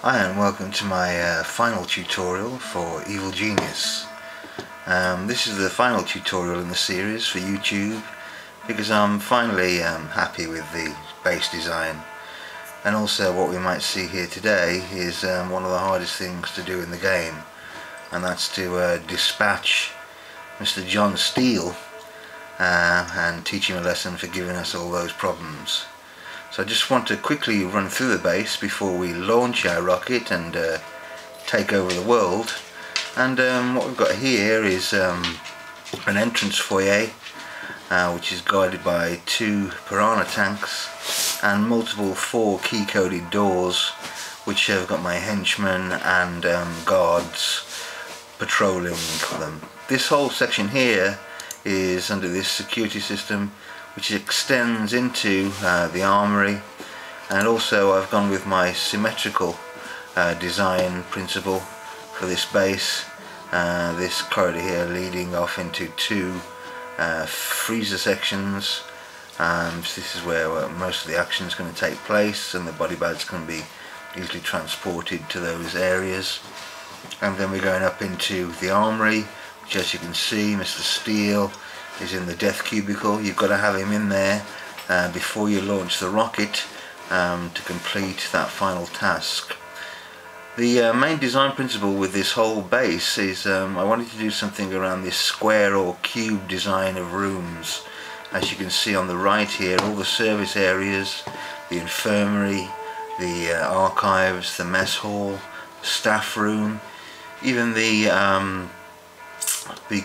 Hi and welcome to my final tutorial for Evil Genius. This is the final tutorial in the series for YouTube because I'm finally happy with the base design, and also what we might see here today is one of the hardest things to do in the game, and that's to dispatch Mr. John Steele and teach him a lesson for giving us all those problems. So I just want to quickly run through the base before we launch our rocket and take over the world. And what we've got here is an entrance foyer which is guarded by 2 piranha tanks and multiple 4 key-coded doors which have got my henchmen and guards patrolling them. This whole section here is under this security system, which extends into the armory, and also I've gone with my symmetrical design principle for this base. This corridor here leading off into 2 freezer sections. This is where most of the action is going to take place, and the body bags can be easily transported to those areas. And then we're going up into the armory, which, as you can see, Mr. Steele is in the death cubicle. You've got to have him in there before you launch the rocket to complete that final task. The main design principle with this whole base is I wanted to do something around this square or cube design of rooms. As you can see on the right here, all the service areas, the infirmary, the archives, the mess hall, staff room, even the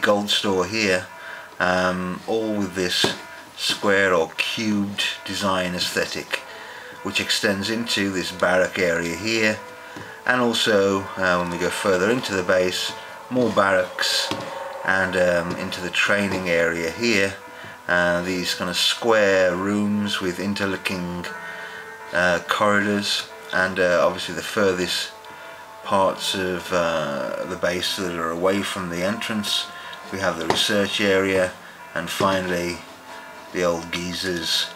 gold store here, all with this square or cubed design aesthetic, which extends into this barrack area here, and also when we go further into the base, more barracks, and into the training area here, these kind of square rooms with interlocking corridors, and obviously the furthest parts of the base that are away from the entrance, we have the research area, and finally the old geezer's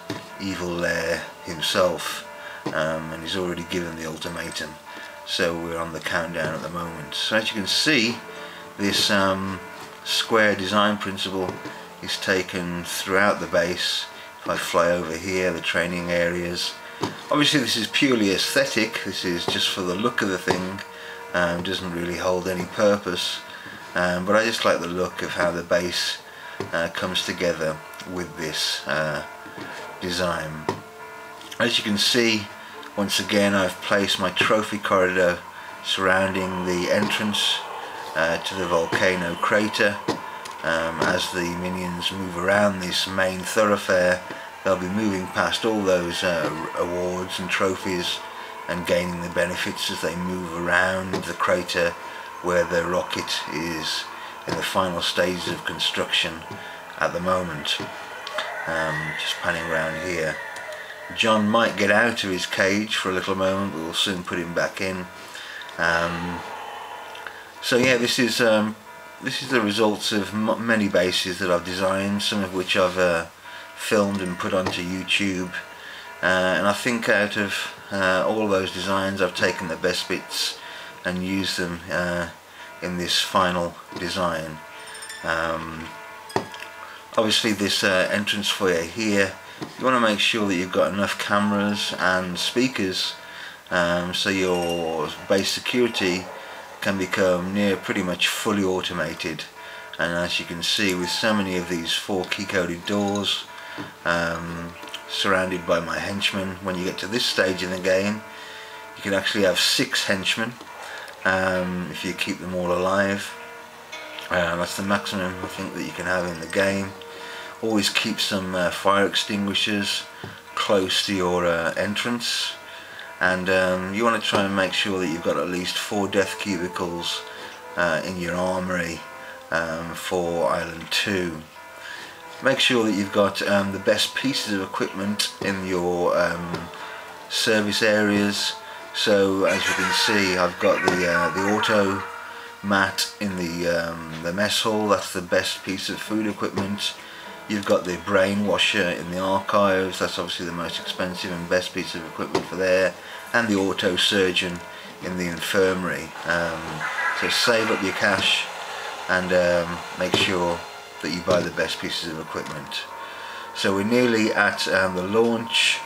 evil lair himself, and he's already given the ultimatum, so we're on the countdown at the moment. So as you can see, this square design principle is taken throughout the base. If I fly over here, the training areas, obviously this is purely aesthetic, this is just for the look of the thing, doesn't really hold any purpose. But I just like the look of how the base comes together with this design. As you can see, once again I've placed my trophy corridor surrounding the entrance to the volcano crater. As the minions move around this main thoroughfare, they'll be moving past all those awards and trophies and gaining the benefits as they move around the crater where the rocket is in the final stages of construction at the moment. Just panning around here. John might get out of his cage for a little moment, but we'll soon put him back in. So yeah, this is the results of many bases that I've designed, some of which I've filmed and put onto YouTube, and I think out of all those designs I've taken the best bits and use them in this final design. Obviously this entrance foyer here, you want to make sure that you've got enough cameras and speakers so your base security can become pretty much fully automated. And as you can see, with so many of these 4 key-coded doors surrounded by my henchmen, when you get to this stage in the game you can actually have 6 henchmen if you keep them all alive. That's the maximum I think that you can have in the game. Always keep some fire extinguishers close to your entrance, and you want to try and make sure that you've got at least 4 death cubicles in your armory for Island 2. Make sure that you've got the best pieces of equipment in your service areas. So as you can see, I've got the auto mat in the mess hall. That's the best piece of food equipment. You've got the brain washer in the archives. That's obviously the most expensive and best piece of equipment for there. And the auto surgeon in the infirmary. So save up your cash and make sure that you buy the best pieces of equipment. So we're nearly at the launch.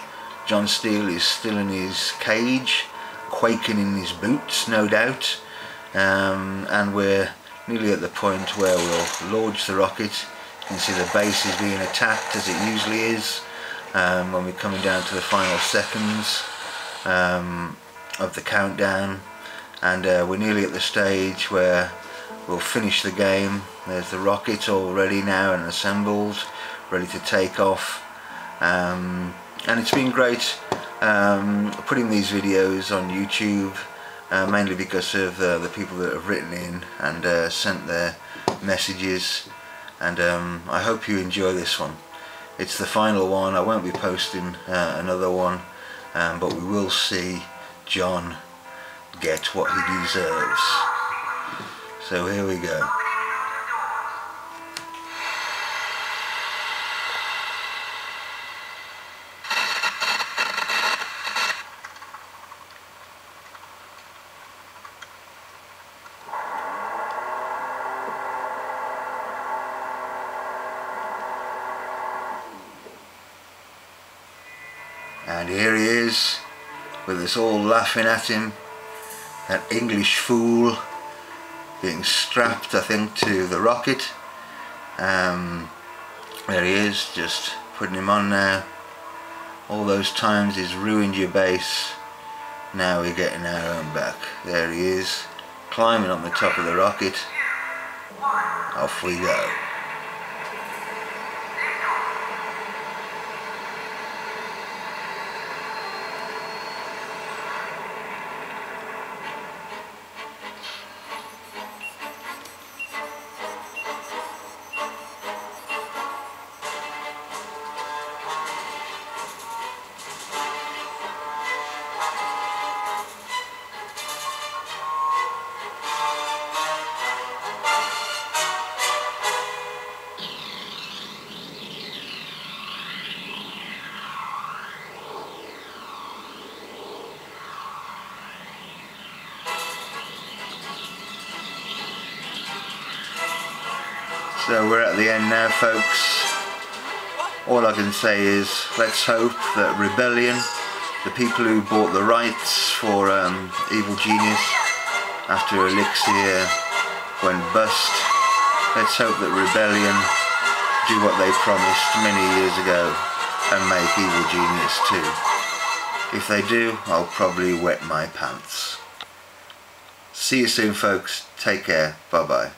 John Steele is still in his cage, quaking in his boots, no doubt, and we're nearly at the point where we'll launch the rocket. You can see the base is being attacked, as it usually is when we're coming down to the final seconds of the countdown, and we're nearly at the stage where we'll finish the game. There's the rocket all ready now and assembled, ready to take off. And it's been great putting these videos on YouTube, mainly because of the people that have written in and sent their messages, and I hope you enjoy this one. It's the final one. I won't be posting another one, but we will see John get what he deserves. So here we go. And here he is, with us all laughing at him, that English fool, being strapped, I think, to the rocket. There he is, just putting him on now. All those times he's ruined your base, now we're getting our own back. There he is, climbing on the top of the rocket. Off we go. So we're at the end now, folks. All I can say is, let's hope that Rebellion, the people who bought the rights for Evil Genius after Elixir went bust, let's hope that Rebellion do what they promised many years ago and make Evil Genius 2. If they do, I'll probably wet my pants. See you soon, folks. Take care. Bye bye.